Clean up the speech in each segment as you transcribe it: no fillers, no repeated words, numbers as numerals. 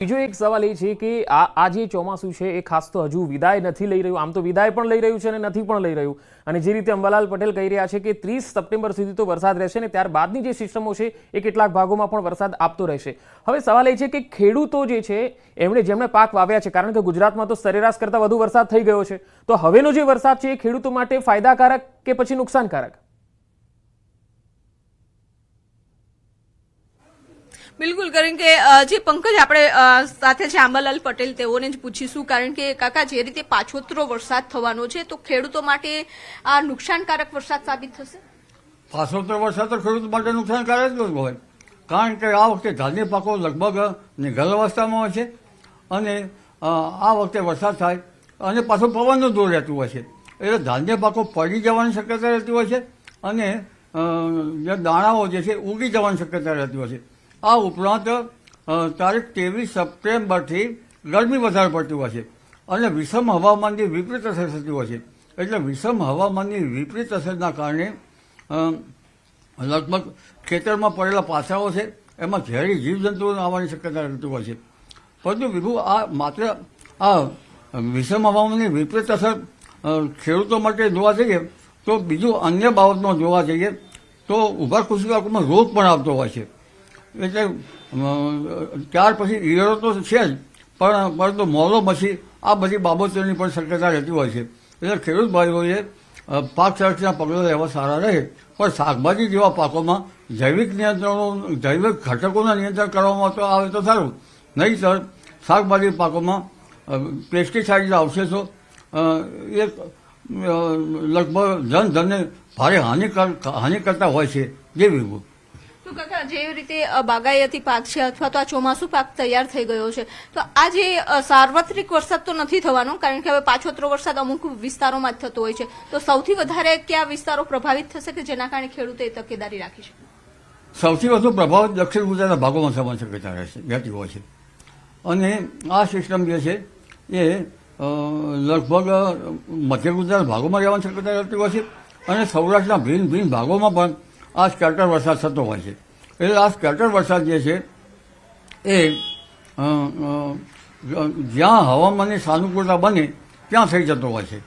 બીજો એક સવાલ એ છે કે આ જે ચોમાસું છે એ ખાસ તો હજુ વિદાય નથી લઈ રહ્યું, આમ તો વિદાય પણ લઈ રહ્યું છે અને નથી પણ લઈ રહ્યું. અને જે રીતે અંબાલાલ પટેલ કહી રહ્યા છે કે 30 સપ્ટેમ્બર સુધી તો વરસાદ રહેશે ને ત્યારબાદની જે સિસ્ટમો છે એ કેટલાક ભાગોમાં પણ વરસાદ આપતો રહેશે. હવે સવાલ એ છે કે ખેડૂતો જે છે જેમણે પાક વાવ્યા છે, કારણ કે ગુજરાતમાં તો સરેરાશ કરતાં વધુ વરસાદ થઈ ગયો છે, તો હવેનો જે વરસાદ છે એ ખેડૂતો માટે ફાયદાકારક કે પછી નુકસાનકારક? બિલકુલ, કારણ કે જે પંકજ આપણે સાથે છે અંબાલાલ પટેલ તેઓને જ પૂછીશું, કારણ કે કાકા જે રીતે પાછોતરો વરસાદ થવાનો છે તો ખેડૂતો માટે આ નુકસાનકારક વરસાદ સાબિત થશે? પાછોતરો વરસાદ તો ખેડૂત માટે નુકસાનકારક જ હોય, કારણ કે આ વખતે ધાન્ય પાકો લગભગ નિઘલ અવસ્થામાં હોય છે અને આ વખતે વરસાદ થાય અને પાછો પવનનું દૂર રહેતું હોય છે, એટલે ધાન્ય પાકો પડી જવાની શક્યતા રહેતી હોય છે અને જે દાણાઓ જે છે ઉગી જવાની શક્યતા રહેતી હોય છે. આ ઉપરાંત તારીખ 23 સપ્ટેમ્બરથી ગરમી વધારે પડતી હોય છે અને વિષમ હવામાનની વિપરીત અસર થતી હોય છે, એટલે વિષમ હવામાનની વિપરીત અસરના કારણે લગભગ ખેતરમાં પડેલા પાછાઓ છે એમાં ઝેરી જીવજંતુઓ આવવાની શક્યતા રહેતી હોય છે. પરંતુ વિભુ આ માત્ર આ વિષમ હવામાનની વિપરીત અસર ખેડૂતો માટે જોવા જઈએ તો બીજું અન્ય બાબતમાં જોવા જઈએ તો ઉભા કૃષિ પાકોમાં રોગ પણ આવતો હોય છે, એટલે ત્યાર પછી ઈયળો તો છે જ, પરંતુ મોલો મસી આ બધી બાબતોની પણ શક્યતા રહેતી હોય છે. એટલે ખેડૂત ભાઈઓએ પાક સંરક્ષણના પગલાં લેવા સારા રહે, પણ શાકભાજી જેવા પાકોમાં જૈવિક ઘટકોના નિયંત્રણ કરવામાં તો આવે તો સારું, નહીંતર શાકભાજી પાકોમાં પેસ્ટિસાઇડના અવશેષો એ લગભગ જનધનને ભારે હાનિ કરતા હોય છે. જે વિભુ તો કાકા, જે રીતે બાગાયતી પાક છે અથવા તો આ ચોમાસુ પાક તૈયાર થઈ ગયો છે, તો આ જે સાર્વત્રિક વરસાદ તો નથી થવાનો, કારણ કે હવે પાછોતરો વરસાદ અમુક વિસ્તારોમાં જ થતો હોય છે, તો સૌથી વધારે કયા વિસ્તારો પ્રભાવિત થશે કે જેના કારણે ખેડૂતોએ તકેદારી રાખી છે? સૌથી વધુ પ્રભાવિત દક્ષિણ ગુજરાતના ભાગોમાં થવાની શક્યતા રહેતી હોય છે અને આ સિસ્ટમ જે છે એ લગભગ મધ્ય ગુજરાતના ભાગોમાં રહેવાની શક્યતા રહેતી હોય છે અને સૌરાષ્ટ્રના ભિન્ન ભાગોમાં પણ આ સ્કેટર વરસાદ થતો હોય છે. એટલે આ સ્કેટર વરસાદ જે છે એ જ્યાં હવામાનની સાનુકૂળતા બને ત્યાં થઈ જતો હોય છે.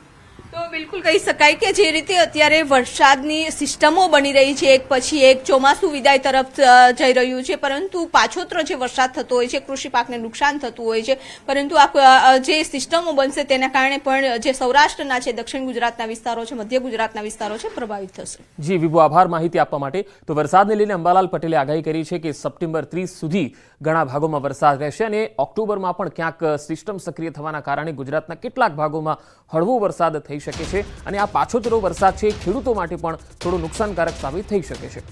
તો બિલકુલ કહી શકાય કે જે રીતે અત્યારે વરસાદની સિસ્ટમો બની રહી છે, એક પછી એક ચોમાસું વિદાય તરફ જઈ રહ્યું છે, પરંતુ પાછોતરો જે વરસાદ થતો હોય છે કૃષિ પાકને નુકસાન થતું હોય છે, પરંતુ આ જે સિસ્ટમો બનશે તેના કારણે પણ જે સૌરાષ્ટ્રના છે, દક્ષિણ ગુજરાતના વિસ્તારો છે, મધ્ય ગુજરાતના વિસ્તારો છે પ્રભાવિત થશે. જી વિભુ, આભાર માહિતી આપવા માટે. તો વરસાદને લઈને અંબાલાલ પટેલે આગાહી કરી છે કે સપ્ટેમ્બર 30 સુધી ઘણા ભાગોમાં વરસાદ રહેશે અને ઓક્ટોબરમાં પણ ક્યાંક સિસ્ટમ સક્રિય થવાના કારણે ગુજરાતના કેટલાક ભાગોમાં હળવો વરસાદ થઈ શકે છે અને આ પાછોતરો વરસાદ છે ખેડૂતો માટે પણ થોડો નુકસાનકારક સાબિત થઈ શકે છે.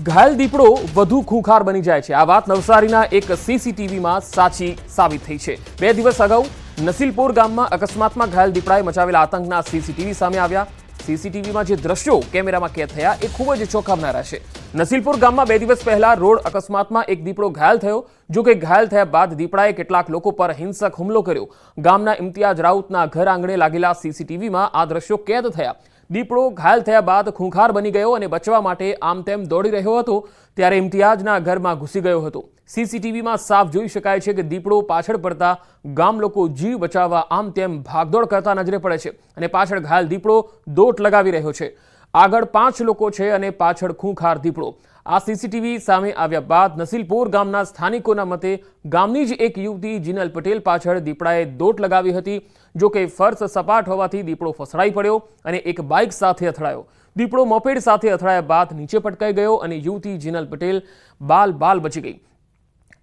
ઘાયલ દીપડો વધુ ખૂંખાર બની જાય છે, આ વાત નવસારીના એક સીસીટીવીમાં સાચી સાબિત થઈ છે. 2 દિવસ અગાઉ નસીલપોર ગામમાં અકસ્માતમાં ઘાયલ દીપડાએ મચાવેલા આતંકના સીસીટીવી સામે આવ્યા. સીસીટીવીમાં જે દ્રશ્યો કેમેરામાં કેદ થયા એ ખૂબ જ ચોંકાવનારા છે. નસીલપુર ગામમાં 2 દિવસ પહેલા રોડ અકસ્માતમાં એક દીપડો ઘાયલ થયો. જો કે ઘાયલ થયા બાદ દીપડાએ કેટલાક લોકો પર હિંસક હુમલો કર્યો. ગામના ઇમ્તિયાઝ રાઉતના ઘર આંગણે લાગેલા સીસીટીવીમાં આ દ્રશ્યો કેદ થયા. દીપડો ઘાયલ થયા બાદ ખૂંખાર બની ગયો અને બચવા માટે આમ તેમ દોડી રહ્યો હતો ત્યારે ઇમ્તિયાઝના ઘરમાં ઘૂસી ગયો હતો. સીસીટીવીમાં સાફ જોઈ શકાય છે કે દીપડો પાછળ પડતા ગામ લોકો જીવ બચાવવા આમ તેમ ભાગદોડ કરતા નજરે પડે છે અને પાછળ ઘાયલ દીપડો દોટ લગાવી રહ્યો છે. આગળ 5 લોકો છે અને પાછળ ખૂંખાર દીપડો. આ સીસીટીવી સામે આવ્યા બાદ નસીલપોર ગામના સ્થાનિકોના મતે ગામની જ એક યુવતી જીનલ પટેલ પાછળ દીપડાએ દોટ લગાવી હતી. જો કે ફર્શ સપાટ હોવાથી દીપડો ફસડાઈ પડ્યો અને એક બાઇક સાથે અથડાયો. દીપડો મોપેડ સાથે અથડાયા બાદ નીચે પટકાઈ ગયો અને યુવતી જીનલ પટેલ બાલ બચી ગઈ.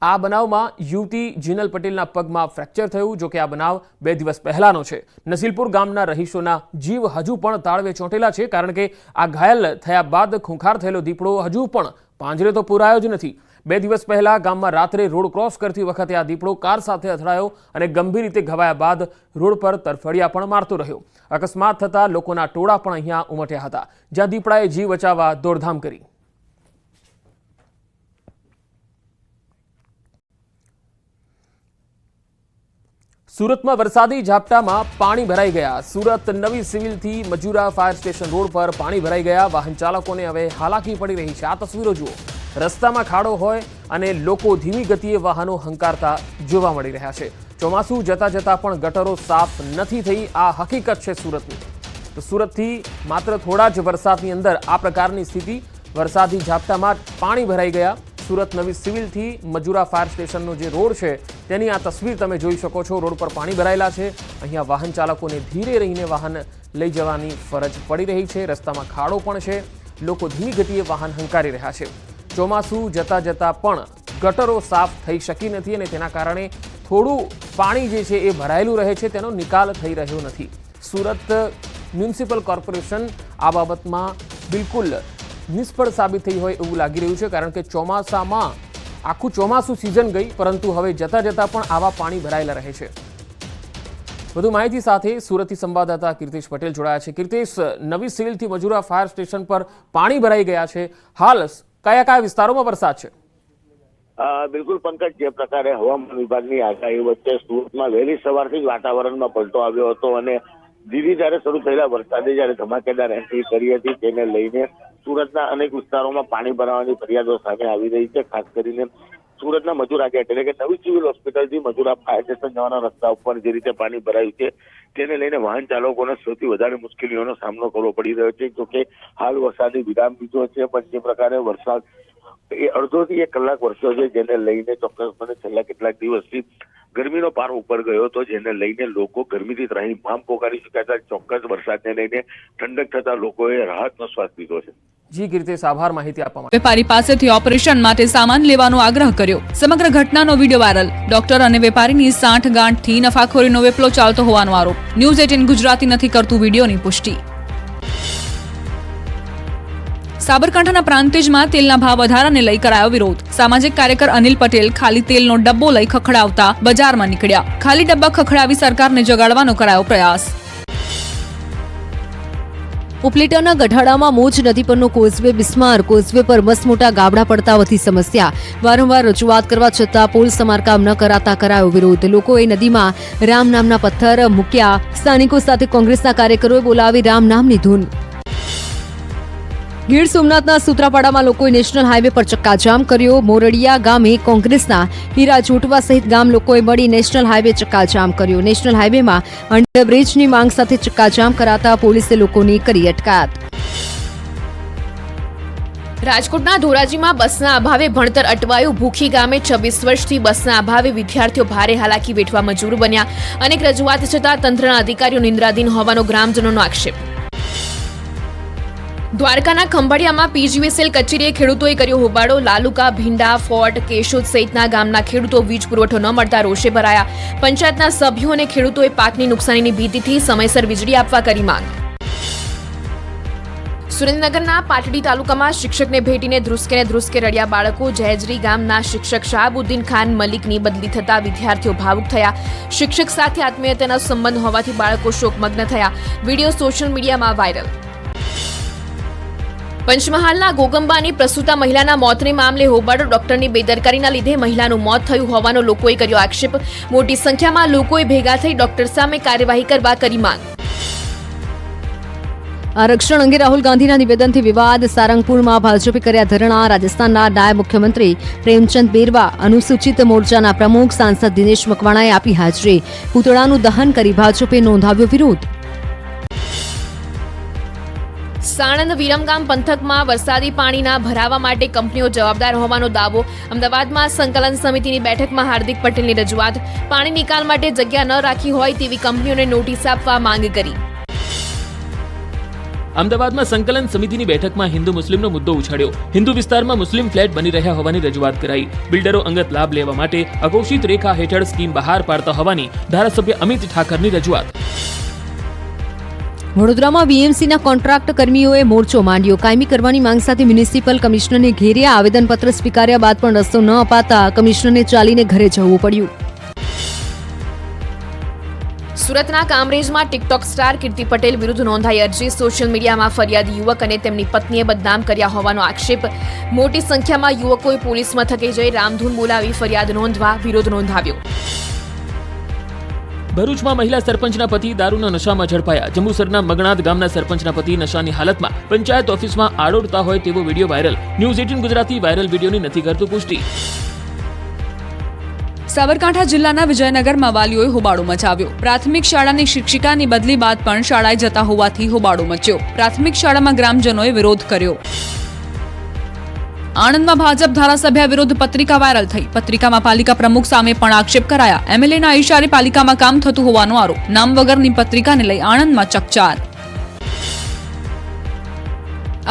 આ બનાવમાં યુવતી જીનલ પટેલના પગમાં ફ્રેક્ચર થયું. જો કે આ બનાવ 2 દિવસ પહેલાનો છે. નસીલપુર ગામના રહીશોના જીવ હજુ પણ તાળવે ચોંટેલા છે, કારણ કે આ ઘાયલ થયા બાદ ખૂંખાર થયેલો દીપડો હજુ પણ પાંજરે તો પુરાયો જ નથી. 2 દિવસ પહેલા ગામમાં રાત્રે રોડ ક્રોસ કરતી વખતે આ દીપડો કાર સાથે અથડાયો અને ગંભીર રીતે ઘવાયા બાદ રોડ પર તરફડિયા પણ મારતો રહ્યો. અકસ્માત થતા લોકોના ટોળા પણ અહીંયા ઉમટ્યા હતા, જ્યાં દીપડાએ જીવ બચાવવા દોડધામ કરી. સુરતમાં વરસાદી ઝાપટામાં પાણી ભરાઈ ગયા. સુરત નવી સિવિલથી મજુરા ફાયર સ્ટેશન રોડ પર પાણી ભરાઈ ગયા. વાહન ચાલકોને હવે હાલાકી પડી રહી છે. આ તસવીરો જુઓ, રસ્તામાં ખાડો હોય અને લોકો ધીમી ગતિએ વાહનો હંકારતા જોવા મળી રહ્યા છે. ચોમાસું જતા જતા પણ ગટરો સાફ નથી થઈ, આ હકીકત છે સુરતની. તો સુરતથી માત્ર થોડા જ વરસાદની અંદર આ પ્રકારની સ્થિતિ, વરસાદી ઝાપટામાં પાણી ભરાઈ ગયા. સુરત નવી સિવિલથી મજુરા ફાયર સ્ટેશનનો જે રોડ છે તેની આ તસવીર તમે જોઈ શકો છો. રોડ પર પાણી ભરાયેલા છે. અહીંયા વાહન ચાલકોને ધીરે રહીને વાહન લઈ જવાની ફરજ પડી રહી છે. રસ્તામાં ખાડો પણ છે. લોકો ધીમી ગતિએ વાહન હંકારી રહ્યા છે. ચોમાસું જતા જતા પણ ગટરો સાફ થઈ શકી નથી અને તેના કારણે થોડું પાણી જે છે એ ભરાયેલું રહે છે, તેનો નિકાલ થઈ રહ્યો નથી. સુરત મ્યુનિસિપલ કોર્પોરેશન આ બાબતમાં બિલકુલ નિષ્ફળ સાબિત થઈ હોય એવું લાગી રહ્યું છે, કારણ કે ચોમાસામાં આખું ચોમાસું સિઝન ગઈ, પરંતુ હવે જતા જતા પણ આવા પાણી ભરાયેલા રહે છે. વધુ માહિતી સાથે સુરતથી સંવાદદાતા કીર્તિશ પટેલ જોડાયા છે. કીર્તિશ, નવી સિવિલથી મજુરા ફાયર સ્ટેશન પર પાણી ભરાઈ ગયા છે. હાલ કયા કયા વિસ્તારોમાં વરસાદ છે? બિલકુલ પંકજ, જે પ્રકારે હવામાન વિભાગની આગાહી વચ્ચે સુરતમાં વહેલી સવારથી જ વાતાવરણમાં પલટો આવ્યો હતો અને ધીરે ધીરે શરૂ થયેલા વરસાદે જ્યારે ધમાકેદાર એન્ટ્રી કરી હતી, તેને લઈને સુરતના અનેક વિસ્તારોમાં પાણી ભરાવાની ફરિયાદો સામે આવી રહી છે. ખાસ કરીને સુરતના મજુરા ગેટ એટલે કે નવી સિવિલ હોસ્પિટલથી મજુરા ફાયર સ્ટેશન જવાના રસ્તા ઉપર જે રીતે પાણી ભરાયું છે, તેને લઈને વાહન ચાલકોને સૌથી વધારે મુશ્કેલીઓનો સામનો કરવો પડી રહ્યો છે. જોકે હાલ વરસાદી વિરામ લીધો છે, પણ જે પ્રકારે વરસાદ એ અડધોથી 1 કલાક વરસ્યો છે, જેને લઈને ચોક્કસપણે છેલ્લા કેટલાક દિવસથી ગરમીનો પારો ઉપર ગયો હતો, જેને લઈને લોકો ગરમીથી ત્રાહિમામ પોકારી ચૂક્યા હતા. ચોક્કસ વરસાદને લઈને ઠંડક થતા લોકોએ રાહતનો શ્વાસ લીધો છે. જી કીર્તિશ, આભાર માહિતી આપવા માટે. વેપારી પાસેથી ઓપરેશન માટે સામાન લેવાનો આગ્રહ કર્યો. સમગ્ર ઘટનાનો વિડીયો વાયરલ. ડોક્ટર અને વેપારીની સાંઠગાંઠથી નફાખોરીનો વેપલો ચાલતો હોવાનો આરોપ. ન્યૂઝ 18 ગુજરાતી નથી કરતું વિડીયોની પુષ્ટિ. સાબરકાંઠાના પ્રાંતિજમાં તેલના ભાવ વધારાને લઈ કરાયો વિરોધ. સામાજિક કાર્યકર અનિલ પટેલ ખાલી તેલનો ડબ્બો લઈ ખખડાવતા બજારમાં નીકળ્યા. ખાલી ડબ્બા ખખડાવી સરકારને જગાડવાનો કરાયો પ્રયાસ. ઉપલેટાના ગઢાડામાં મોજ નદી પરનો કોઝવે બિસ્માર. કોઝવે પર મસમોટા ગાબડા પડતા વધી સમસ્યા. વારંવાર રજૂઆત કરવા છતાં પુલ સમારકામ ન કરાતા કરાયો વિરોધ. લોકોએ નદીમાં રામ નામના પથ્થર મૂક્યા. સ્થાનિકો સાથે કોંગ્રેસના કાર્યકરોએ બોલાવી રામ નામની ધૂન. ગીર સોમનાથના સૂત્રાપાડામાં લોકોએ નેશનલ હાઈવે પર ચક્કાજામ કર્યો. મોરડિયા ગામે કોંગ્રેસના હીરા જોટવા સહિત ગામ લોકોએ મળી નેશનલ હાઈવે ચક્કાજામ કર્યો. નેશનલ હાઈવેમાં અંડરબ્રિજની માંગ સાથે ચક્કાજામ કરાતા પોલીસે લોકોની કરી અટકાયત. રાજકોટના ધોરાજીમાં બસના અભાવે ભણતર અટવાયું. ભૂખી ગામે 26 વર્ષથી બસના અભાવે વિદ્યાર્થીઓ ભારે હાલાકી વેઠવા મજબૂર બન્યા. અનેક રજૂઆત છતાં તંત્રના અધિકારીઓ નિંદ્રાધીન હોવાનો ગ્રામજનોનો આક્ષેપ. દ્વારકાના ખંભાળિયામાં પીજીવીસીએલ કચેરીએ ખેડૂતોએ કર્યો હોબાળો. લાલુકા, ભીંડા, ફોર્ટ, કેશોદ સહિતના ગામના ખેડૂતો વીજ પુરવઠો ન મળતા રોષે ભરાયા. પંચાયતના સભ્યો અને ખેડૂતોએ પાકની નુકસાનીની ભીતિથી સમયસર વીજળી આપવા કરી માંગ. સુરેન્દ્રનગરના પાટડી તાલુકામાં શિક્ષકને ભેટીને ધ્રુસકે રડ્યા બાળકો. જહેજરી ગામના શિક્ષક શાહબુદ્દીન ખાન મલિકની બદલી થતા વિદ્યાર્થીઓ ભાવુક થયા. શિક્ષક સાથે આત્મીયતાનો સંબંધ હોવાથી બાળકો શોકમગ્ન થયા. વિડીયો સોશિયલ મીડિયામાં વાયરલ. પંચમહાલના ગોગંબાની પ્રસૂતા મહિલાના મોતને મામલે હોબાળો. ડોક્ટરની બેદરકારીના લીધે મહિલાનું મોત થયું હોવાનો લોકોએ કર્યો આક્ષેપ. મોટી સંખ્યામાં લોકોએ ભેગા થઈ ડોક્ટર સામે કાર્યવાહી કરવા કરી માંગ. આરક્ષણ અંગે રાહુલ ગાંધીના નિવેદનથી વિવાદ. સારંગપુરમાં ભાજપે કર્યા ધરણા. રાજસ્થાનના નાયબ મુખ્યમંત્રી પ્રેમચંદ બેરવા, અનુસૂચિત મોરચાના પ્રમુખ સાંસદ દિનેશ મકવાણાએ આપી હાજરી. પૂતળાનું દહન કરી ભાજપે નોંધાવ્યો વિરોધ. સાણંદ વિરમગામ પંથકમાં વરસાદી પાણીના ભરાવા માટે કંપનીઓ જવાબદાર હોવાનો દાવો. અમદાવાદમાં સંકલન સમિતિની બેઠકમાં હાર્દિક પટેલની રજૂઆત. પાણી નિકાલ માટે જગ્યા ન રાખી હોય તેવી કંપનીઓને નોટિસ આપવા માંગ કરી. અમદાવાદમાં સંકલન સમિતિની બેઠકમાં હિન્દુ મુસ્લિમનો મુદ્દો ઉછાળ્યો. હિન્દુ વિસ્તારમાં મુસ્લિમ ફ્લેટ બની રહ્યા હોવાની રજૂઆત કરાઈ. બિલ્ડરો અંગત લાભ લેવા માટે અઘોષિત રેખા હેઠળ સ્કીમ બહાર પાડતા હોવાની ધારાસભ્ય અમિત ઠાકરની રજૂઆત. વડોદરામાં બીએમસીના કોન્ટ્રાક્ટ કર્મીઓએ મોરચો માંડ્યો. કાયમી કરવાની માંગ સાથે મ્યુનિસિપલ કમિશનરને ઘેર્યા. આવેદનપત્ર સ્વીકાર્યા બાદ પણ રસ્તો ન અપાતા કમિશનરને ચાલીને ઘરે જવું પડ્યું. સુરતના કામરેજમાં ટિકટોક સ્ટાર કીર્તિ પટેલ વિરુદ્ધ નોંધાઈ અરજી. સોશિયલ મીડિયામાં ફરિયાદી યુવક અને તેમની પત્નીએ બદનામ કર્યા હોવાનો આક્ષેપ. મોટી સંખ્યામાં યુવકોએ પોલીસ મથકે જઈ રામધૂન બોલાવી ફરિયાદ નોંધવા વિરોધ નોંધાવ્યો. ભરૂચમાં મહિલા સરપંચના પતિ દારૂના નશામાં ઝડપાયા. જંબુસરના મગણાદ ગામના સરપંચના પતિ નશાની હાલતમાં પંચાયત ઓફિસમાં આડોડતા હોય તેવો video viral. News 18 Gujarati viral વિડીયોની નથી કરતું પુષ્ટિ. સાબરકાંઠા જિલ્લાના વિજયનગરમાં વાલીઓએ હોબાળો મચાવ્યો. પ્રાથમિક શાળાની શિક્ષિકાની બદલી બાદ પણ શાળાએ જતા હોવાથી હોબાળો મચ્યો. પ્રાથમિક શાળામાં ગ્રામજનોએ વિરોધ કર્યો. આણંદમાં ભાજપ ધારાસભ્ય વિરુદ્ધ પત્રિકા વાયરલ થઈ. પત્રિકામાં પાલિકા પ્રમુખ સામે પણ આક્ષેપ કરાયા. એમએલએના ઇશારે પાલિકામાં કામ થતું હોવાનો આરોપ. નામ વગરની પત્રિકાને લઈ આણંદમાં ચકચાર.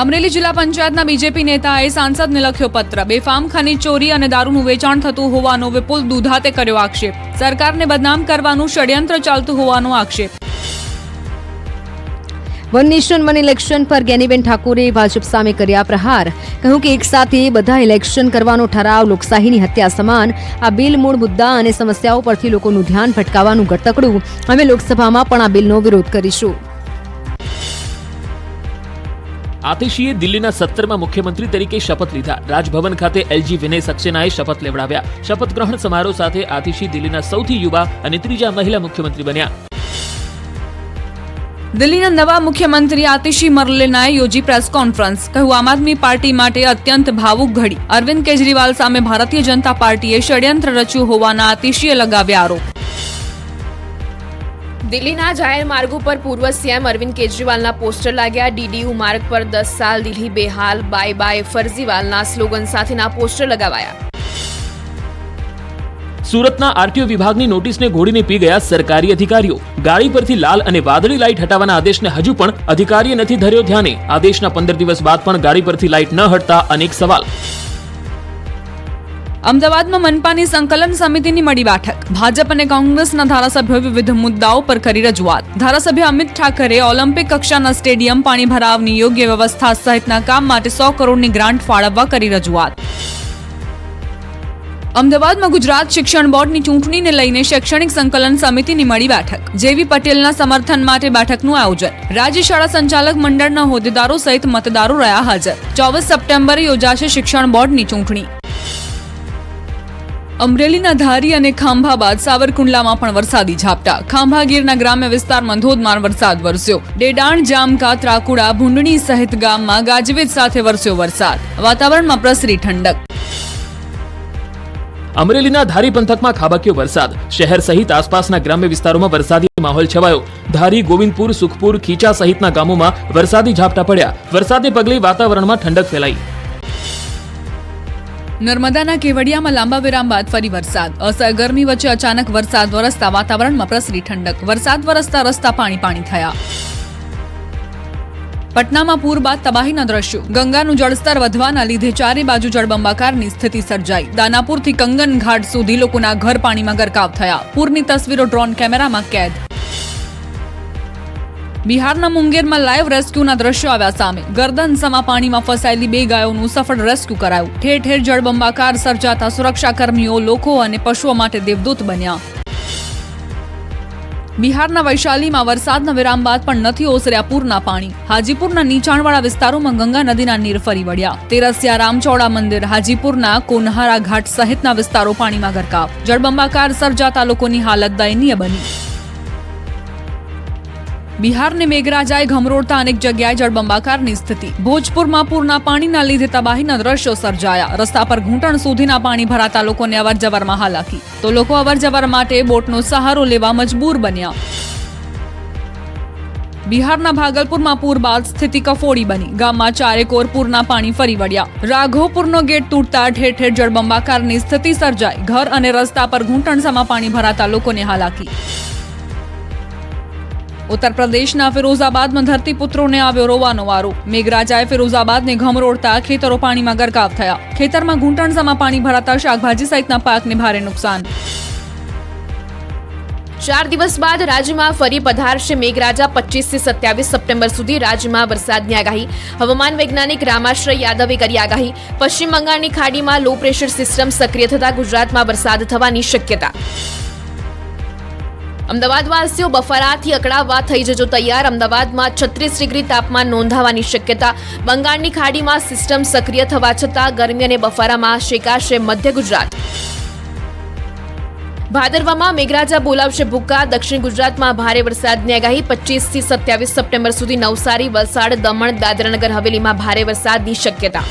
અમરેલી જિલ્લા પંચાયતના બીજેપી નેતાએ સાંસદને લખ્યો પત્ર. બેફામ ખનીજ ચોરી અને દારૂનું વેચાણ થતું હોવાનો વિપુલ દુધાતે કર્યો આક્ષેપ. સરકારને બદનામ કરવાનું ષડયંત્ર ચાલતું હોવાનો આક્ષેપ. વન નેશન વન ઇલેક્શન પર જ્ઞાનીબેન ઠાકોરે ભાજપ સામે કર્યા પ્રહાર. કહ્યું કે એક સાથે બધા ઇલેક્શન કરવાનો ઠરાવ લોકશાહીની હત્યા સમાન. આ બિલ મૂળ મુદ્દા અને સમસ્યાઓ પરથી લોકોનું ધ્યાન ભટકાવવાનું ગટકડું. અમે લોકસભામાં પણ આ બિલનો વિરોધ કરીશું. આતિશીએ દિલ્હીના 17મા મુખ્યમંત્રી તરીકે શપથ લીધા. રાજભવન ખાતે એલજી વિનય સક્સેનાએ શપથ લેવડાવ્યા. શપથ ગ્રહણ સમારોહ સાથે આતિશી દિલ્હીના સૌથી યુવા અને ત્રીજા મહિલા મુખ્યમંત્રી બન્યા. દિલ્હીના નવા મુખ્યમંત્રી આતિશી મરલેનાએ યોજી પ્રેસ કોન્ફરન્સ. કહ્યું આમ આદમી પાર્ટી માટે અત્યંત ભાવુક ઘડી. અરવિંદ કેજરીવાલ સામે ભારતીય જનતા પાર્ટીએ ષડયંત્ર રચ્યું હોવાના આતિશીએ લગાવ્યા આરોપ. દિલ્હીના જાહેર માર્ગો પર પૂર્વ સીએમ અરવિંદ કેજરીવાલના પોસ્ટર લાગ્યા. ડીડીયુ માર્ગ પર 10 સાલ દિલ્હી બેહાલ, બાય બાય ફરજીવાલના સ્લોગન સાથેના પોસ્ટર લગાવાયા. સુરતના આરટીઓ વિભાગની નોટિસને ઘોડીને પી ગયા સરકારી અધિકારીઓ. ગાડી પરથી લાલ અને વાદળી લાઇટ હટાવવાના આદેશને હજુ પણ અધિકારીએ નથી ધર્યો ધ્યાને. આદેશના 15 દિવસ બાદ પણ ગાડી પરથી લાઇટ ન હટતા અનેક સવાલ. અમદાવાદમાં મનપાની સંકલન સમિતિની મળી બેઠક. ભાજપ અને કોંગ્રેસના ધારાસભ્યોએ વિવિધ મુદ્દાઓ પર કરી રજૂઆત. ધારાસભ્ય અમિત ઠાકરે ઓલિમ્પિક કક્ષાના સ્ટેડિયમ, પાણી ભરાવની યોગ્ય વ્યવસ્થા સહિતના કામ માટે 100 કરોડની ગ્રાન્ટ ફાળવવા કરી રજૂઆત. અમદાવાદમાં ગુજરાત શિક્ષણ બોર્ડની ચૂંટણીને લઈને શૈક્ષણિક સંકલન સમિતિની મળી બેઠક. જેવી પટેલના સમર્થન માટે બેઠકનું આયોજન. રાજ્ય શાળા સંચાલક મંડળના હોદ્દેદારો સહિત મતદારો રહ્યા હાજર. 24 સપ્ટેમ્બરે યોજાશે શિક્ષણ બોર્ડની ચૂંટણી. અમરેલીના ધારી અને ખાંભા બાદ સાવરકુંડલામાં પણ વરસાદી ઝાપટા. ખાંભા ગીરના ગ્રામ્ય વિસ્તારમાં ધોધમાર વરસાદ વરસ્યો. ડેડાણ, જામકા, ત્રાકુડા, ભૂંડણી સહિત ગામમાં ગાજવીજ સાથે વરસ્યો વરસાદ. વાતાવરણમાં પ્રસરી ઠંડક. અમરેલીના ધારી પંથકમાં ખાબક્યો વરસાદ. શહેર સહિત આસપાસના ગ્રામ્ય વિસ્તારોમાં વરસાદી માહોલ છવાયો. ધારી, ગોવિંદપુર, સુખપુર, ખીચા સહિતના ગામોમાં વરસાદી ઝાપટા પડ્યા. વરસાદને પગલે વાતાવરણમાં ઠંડક ફેલાઈ. નર્મદાના કેવડિયામાં લાંબા વિરામ બાદ ફરી વરસાદ. અસહ્ય ગરમી વચ્ચે અચાનક વરસાદ વરસતા વાતાવરણમાં પ્રસરી ઠંડક. વરસાદ વરસતા રસ્તા પાણી પાણી થયા. પટનામાં પૂર બાદ તબાહીના દ્રશ્યો. ગંગાનું જળસ્તર વધવાના લીધે ચારે બાજુ જળબંબાકારની સ્થિતિ સર્જાઈ. દાનાપુરથી કંગન ઘાટ સુધી લોકોના ઘર પાણીમાં ગરકાવ થયા. પૂરની તસવીરો ડ્રોન કેમેરામાં કેદ. બિહારના મુંગેરમાં લાઈવ રેસ્ક્યુના દ્રશ્યો આવ્યા સામે. ગરદન સમા પાણીમાં ફસાયેલી 2 ગાયોનું સફળ રેસ્ક્યુ કરાયું. ઠેર ઠેર જળબંબાકાર સર્જાતા સુરક્ષાકર્મીઓ, લોકો અને પશુઓ માટે દેવદૂત બન્યા. બિહારના વૈશાલીમાં વરસાદના વિરામ બાદ પણ નથી ઓસર્યા પૂરના પાણી. હાજીપુરના નીચાણવાળા વિસ્તારોમાં ગંગા નદીના નીર ફરી વળ્યા. તેરસિયા રામચોડા મંદિર, હાજીપુરના કોનહારા ઘાટ સહિતના વિસ્તારો પાણીમાં ગરકાવ. જળબંબાકાર સર્જાતા લોકોની હાલત દયનીય બની. બિહારને મેઘરાજાએ ઘમરોડતા અનેક જગ્યાએ જળબંબાકારની સ્થિતિ. ભોજપુરમાં પૂરના પાણીના લીધે તબાહીના દ્રશ્યો સર્જાયા. રસ્તા પર ઘૂંટણ સુધીના પાણી ભરાતા લોકોને અવરજવરમાં હાલાકી. તો લોકો અવરજવર માટે બોટનો સહારો લેવા મજબૂર બન્યા. બિહારના ભાગલપુરમાં પૂર બાદ સ્થિતિ કફોડી બની. ગામમાં ચારેકોર પૂરના પાણી ફરી વળ્યા. રાઘોપુરનો ગેટ તૂટતા ઠેર ઠેર જળબંબાકારની સ્થિતિ સર્જાઈ. ઘર અને રસ્તા પર ઘૂંટણસમાં પાણી ભરાતા લોકોને હાલાકી. ઉત્તર પ્રદેશના ફિરોઝાબાદમાં ધરતીપુત્રોને આવ્યો રોવાનો વારો. મેઘરાજાએ ફિરોઝાબાદને ઘમરોડતા ખેતરો પાણીમાં ગરકાવ થયા. ખેતરમાં ઘૂંટણસમાં પાણી ભરાતા શાકભાજી સહિતના પાકને ભારે નુકસાન. 4 દિવસ બાદ રાજ્યમાં ફરી પધારશે મેઘરાજા. 25 થી 27 સપ્ટેમ્બર સુધી રાજ્યમાં વરસાદની આગાહી. હવામાન વૈજ્ઞાનિક રામાશ્રય યાદવે કરી આગાહી. પશ્ચિમ બંગાળની ખાડીમાં લો પ્રેશર સિસ્ટમ સક્રિય થતા ગુજરાતમાં વરસાદ થવાની શક્યતા. અમદાવાદવાસીઓ બફારાથી અકળાવવા થઈ જજો તૈયાર. અમદાવાદમાં 36 ડિગ્રી તાપમાન નોંધાવાની શક્યતા. બંગાળની ખાડીમાં સિસ્ટમ સક્રિય થવા છતાં ગરમી અને બફારામાં શેકાશે મધ્ય ગુજરાત. ભાદરવામાં મેઘરાજા બોલાવશે ભૂક્કા. દક્ષિણ ગુજરાતમાં ભારે વરસાદની આગાહી. 25 થી 27 સપ્ટેમ્બર સુધી નવસારી, વલસાડ, દમણ, દાદરાનગર હવેલીમાં ભારે વરસાદની શક્યતા.